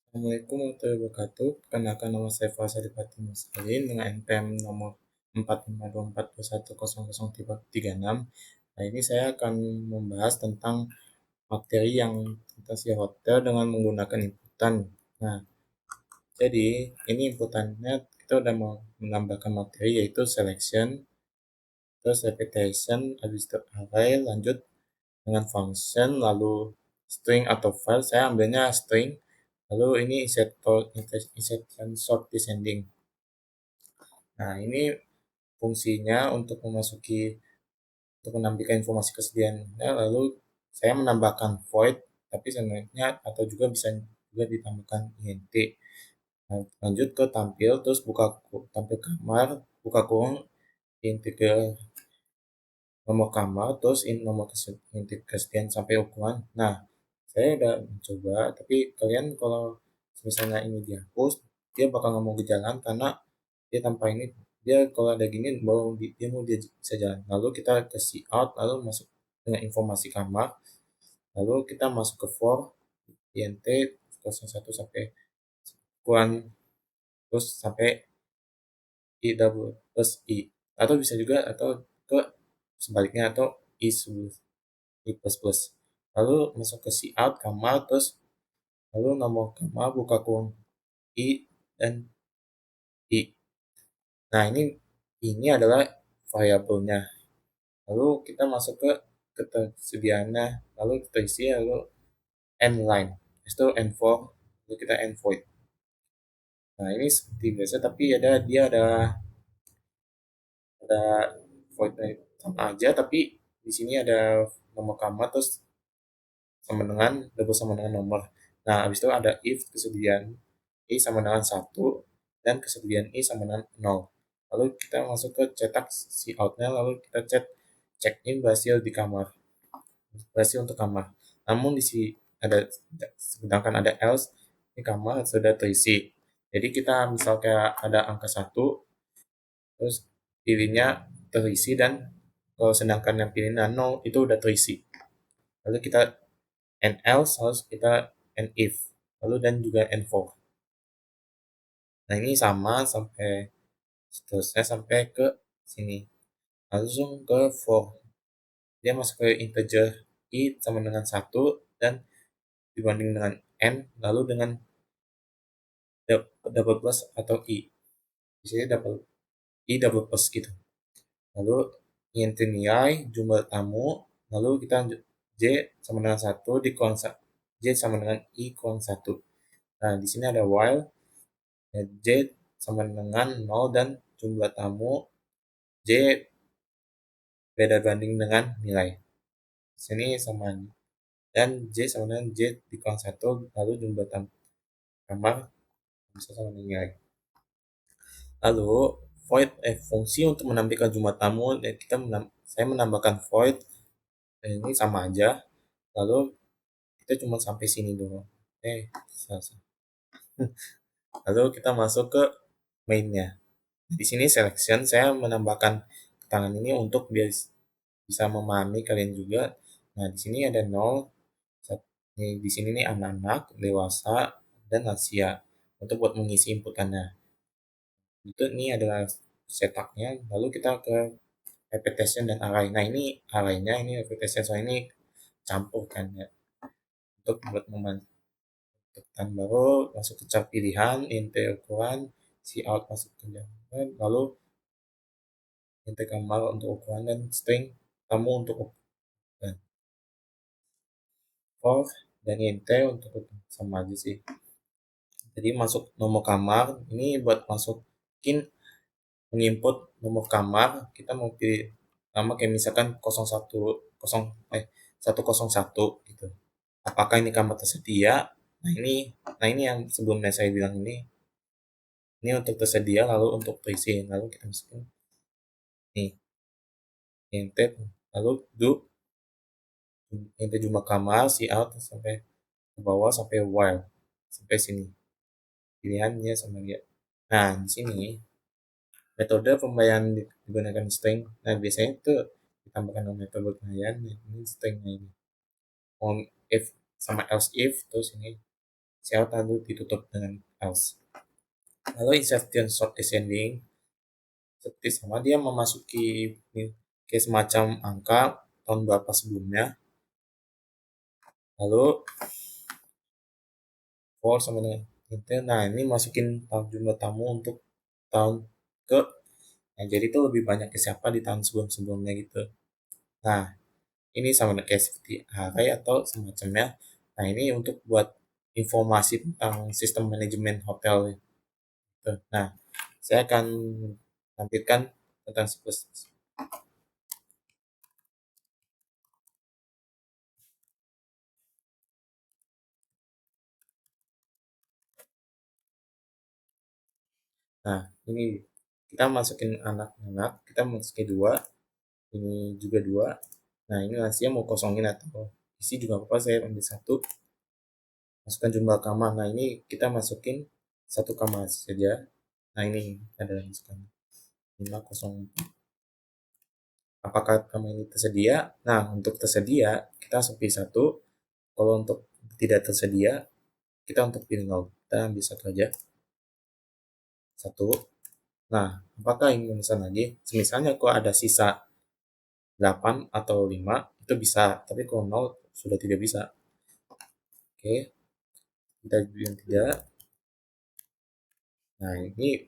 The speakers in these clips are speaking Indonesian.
Assalamualaikum warahmatullahi wabarakatuh. Perkenalkan nama saya Faisal Adipati Muslim dengan NPM nomor 4524210036. Nah, ini saya akan membahas tentang materi yang tentang SEO hotel dengan menggunakan inputan. Nah, jadi ini inputannya kita udah mau menambahkan materi yaitu selection, terus repetition, habis itu array, lanjut dengan function, lalu string atau file. Saya ambilnya string. Lalu ini insertion sort descending. Nah, ini fungsinya untuk menampilkan informasi kesediaannya. Lalu saya menambahkan void, tapi sebenarnya atau juga bisa juga ditambahkan int. Nah, lanjut ke tampil, terus tampil kamar, buka kurung, integer nomor kamar, terus kesediaan sampai ukuran. Nah, saya udah mencoba, tapi kalian kalau misalnya ini dihapus, dia bakal nggak mau jalan karena dia tanpa ini, dia kalau ada gini dia bisa jalan. Lalu kita ke out, lalu masuk dengan informasi kamar, lalu kita masuk ke for int 01 sampai ukuran, terus sampai i double plus i, atau bisa juga atau ke sebaliknya atau i i plus plus. Lalu masuk ke out kamar, terus lalu nomor kamar buka kurung i dan i. Nah, ini adalah variabelnya. Lalu kita masuk ke ketersediaannya, lalu kita isi, lalu end line. Itu end for, lalu kita end void. Nah, ini seperti biasa, tapi ada void sama aja, tapi di sini ada nomor kamar terus double sama dengan nomor. Nah, habis itu ada if kesediaan i sama dengan 1 dan kesediaan i sama dengan 0. Lalu kita masuk ke cetak si outnya, lalu kita check in berhasil di kamar, berhasil untuk kamar. Namun di sini ada sedangkan ada else, ini kamar sudah terisi. Jadi kita misal kayak ada angka 1, terus pilihnya terisi, dan kalau sedangkan yang pilihnya 0 itu udah terisi. Lalu kita and else, harus kita and if, lalu dan juga and for. Nah, ini sama sampai seterusnya sampai ke sini. Langsung ke for. Dia masuk ke integer i sama dengan 1 dan dibanding dengan n, lalu dengan double plus atau i. Di sini double plus gitu. Lalu int nilai jumlah tamu, lalu kita lanjut j sama dengan 1 j sama dengan i kurang 1. Nah, di sini ada while j sama dengan 0 dan jumlah tamu j beda banding dengan nilai. Di sini sama, dan j sama dengan j dikurang 1, lalu jumlah kamar bisa sama dengan nilai. Lalu fungsi untuk menampilkan jumlah tamu, dan saya menambahkan void, ini sama aja. Lalu kita cuma sampai sini dulu. Selesai. Lalu kita masuk ke mainnya. Di sini selection, saya menambahkan keterangan ini untuk biar bisa memahami kalian juga. Nah, di sini ada 0, di sini nih anak-anak, dewasa, dan lansia untuk buat mengisi inputannya. Itu ini adalah setupnya. Lalu kita ke repetition dan array. Nah, ini arraynya, ini repetition, soalnya ini campur kan ya. Untuk buat memantapkan baru masuk ke cat pilihan, int ukuran, out masuk ke jawaban, lalu int kamar untuk ukuran, dan string kamu untuk ukuran. For dan int untuk sama aja sih. Jadi masuk nomor kamar, ini buat masukin menginput nomor kamar, kita mau pilih nama kayak misalkan 101 gitu. Apakah ini kamar tersedia? Nah ini yang sebelumnya saya bilang, ini untuk tersedia, lalu untuk terisi, lalu kita masukin nih int, lalu int jumlah kamar out sampai ke bawah sampai while sampai sini, pilihannya sama dia. Nah, di sini metode pembayaran digunakan string. Nah, biasanya itu ditambahkan dengan metode pembayaran, ini stringnya ini on if sama else if, terus ini Cout lalu ditutup dengan else. Lalu insertion short descending seperti sama, dia memasuki kayak semacam angka tahun berapa sebelumnya, lalu for sama dengan enter. Nah, ini masukin jumlah tamu untuk tahun ke, nah jadi itu lebih banyak ke siapa di tahun sebelum-sebelumnya gitu. Nah, ini sama dengan kayak seperti array atau semacamnya. Nah, ini untuk buat informasi tentang sistem manajemen hotel gitu. Nah, saya akan tampilkan tentang siklus. Nah, ini kita masukin anak-anak, kita masukin dua, ini juga dua. Nah, ini lansia mau kosongin atau isi juga apa, saya ambil satu, masukkan jumlah kamar. Nah, ini kita masukin satu kamar saja. Nah, ini ada masukan 504. Apakah kamar ini tersedia? Nah, untuk tersedia kita pilih satu. Kalau untuk tidak tersedia, kita untuk pilih nol. Kita ambil satu aja. Satu. Nah, apakah ingin memesan lagi? Misalnya kalau ada sisa 8 atau 5 itu bisa, tapi kalau 0 sudah tidak bisa. Oke, kita bilang tidak. Nah, ini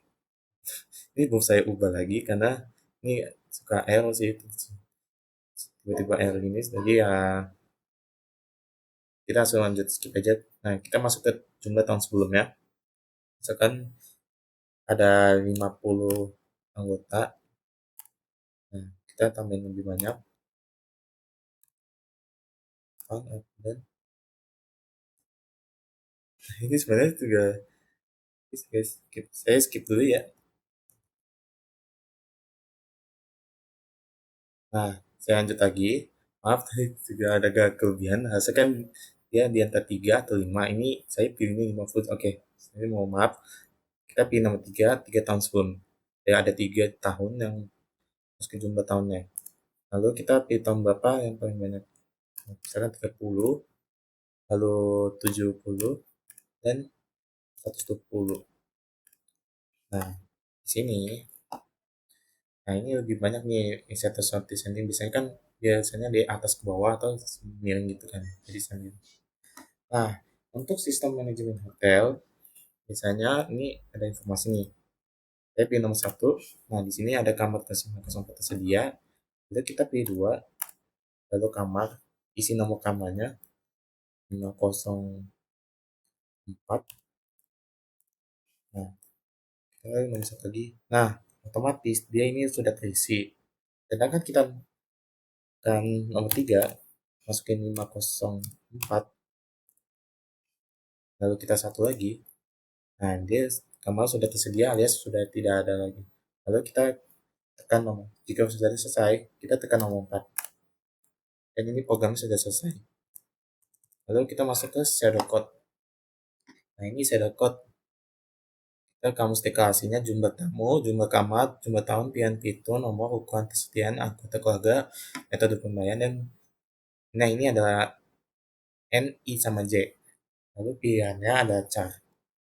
belum saya ubah lagi karena ini suka error sih, tiba-tiba error ini. Jadi ya kita langsung lanjut skip aja. Nah, kita masuk ke jumlah tahun sebelumnya. Misalkan ada 50 anggota. Nah, kita tambahin lebih banyak. Dan ini sebenarnya juga saya skip dulu ya. Nah, saya lanjut lagi. Maaf tadi juga ada agak kelebihan. Harusnya kan dia di antara 3 atau 5. Ini saya pilihnya 50. Oke, saya mau maaf. Kita pilih nomor 3, 3 tahun sebelum. Ya, ada 3 tahun yang masukin jumlah tahunnya. Lalu kita pilih tahun berapa yang paling banyak. Misalkan 30, lalu 70, dan 120. Nah, di sini, nah ini lebih banyak nih inserted short descending. Biasanya kan biasanya di atas ke bawah atau miring gitu kan. Jadi sambil. Nah, untuk sistem manajemen hotel, misalnya ini ada informasi nih. Saya pilih nomor satu. Nah, di sini ada kamar tersedia. Lalu kita pilih dua. Lalu kamar, isi nomor kamarnya 504. Nah, kita nomor satu lagi. Nah, otomatis dia ini sudah terisi. Sedangkan kita kan nomor tiga, masukin 504. Lalu kita satu lagi. Nah, dia kamar sudah tersedia alias sudah tidak ada lagi. Lalu kita tekan nomor. Jika sudah selesai, kita tekan nomor 4. Dan ini program sudah selesai. Lalu kita masuk ke shadow code. Nah, ini shadow code. Kita kamu deklarasinya jumlah tamu, jumlah kamar, jumlah tahun, pilihan fitur, nomor, ukuran kesetiaan, anggota keluarga, metode pembayaran, dan nah ini adalah N, I, sama J. Lalu pilihannya ada char.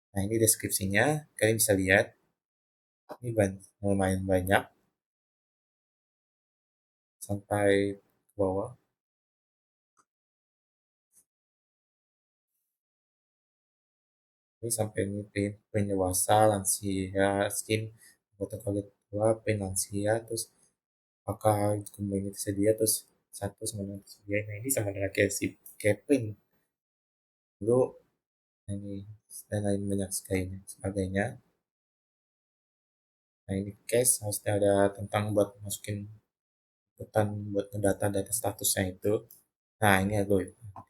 Nah, ini deskripsinya. Kalian bisa lihat. Ini lumayan banyak. Sampai ke bawah. Ini sampai ini dewasa, lansia, skin, anggota keluarga tua, lansia, terus apakah kembali tersedia, terus satu sama dengan tersedia. Nah, ini sama dengan kayak si Kevin. Lalu ini dan lain banyak sebagainya. Nah, ini case harusnya ada tentang buat masukin hutan buat ngedata data statusnya itu. Nah, ini algoritma.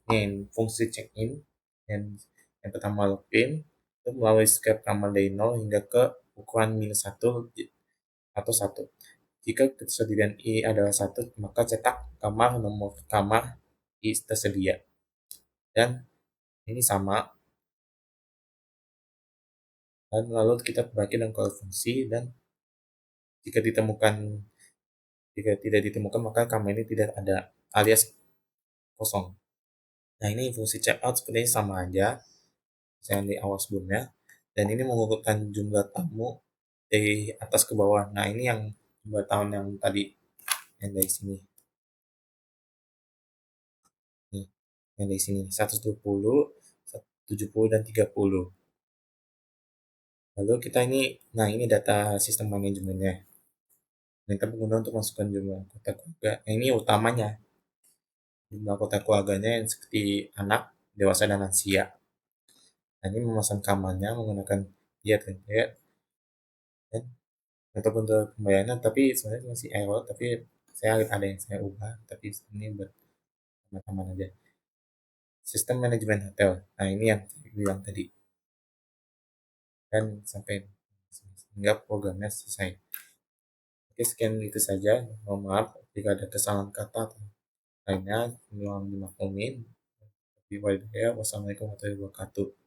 Ini fungsi check-in dan yang pertama login itu melalui script kamar dari 0 hingga ke ukuran minus 1 atau 1. Jika ketersediaan I adalah 1, maka cetak kamar nomor kamar I tersedia. Dan ini sama, dan lalu kita bagi dengan kalau fungsi, dan jika ditemukan jika tidak ditemukan maka kamar ini tidak ada alias kosong. Nah, ini fungsi checkout sebenarnya sama aja. yang di awal sebelumnya, dan ini mengurutkan jumlah tamu dari atas ke bawah. Nah, ini yang jumlah tahun yang tadi, yang dari sini. Nih, yang dari sini 120, 70, dan 30. Lalu kita ini, nah ini data sistem manajemennya. Minta pengguna untuk masukkan jumlah kota keluarga. Nah, ini utamanya. Jumlah kota keluarganya yang seperti anak, dewasa, dan lansia. Nah, ini memasang kamarnya menggunakan dia template dan untuk pembayaran, tapi sebenarnya masih error, tapi saya ada yang saya ubah, tapi ini buat teman-teman aja. Sistem manajemen hotel. Nah, ini yang saya bilang tadi. Dan sampai sehingga programnya selesai. Oke, sekian itu saja. Mohon maaf jika ada kesalahan kata atau lainnya, mohon dimaklumin. Wassalamualaikum warahmatullahi wabarakatuh.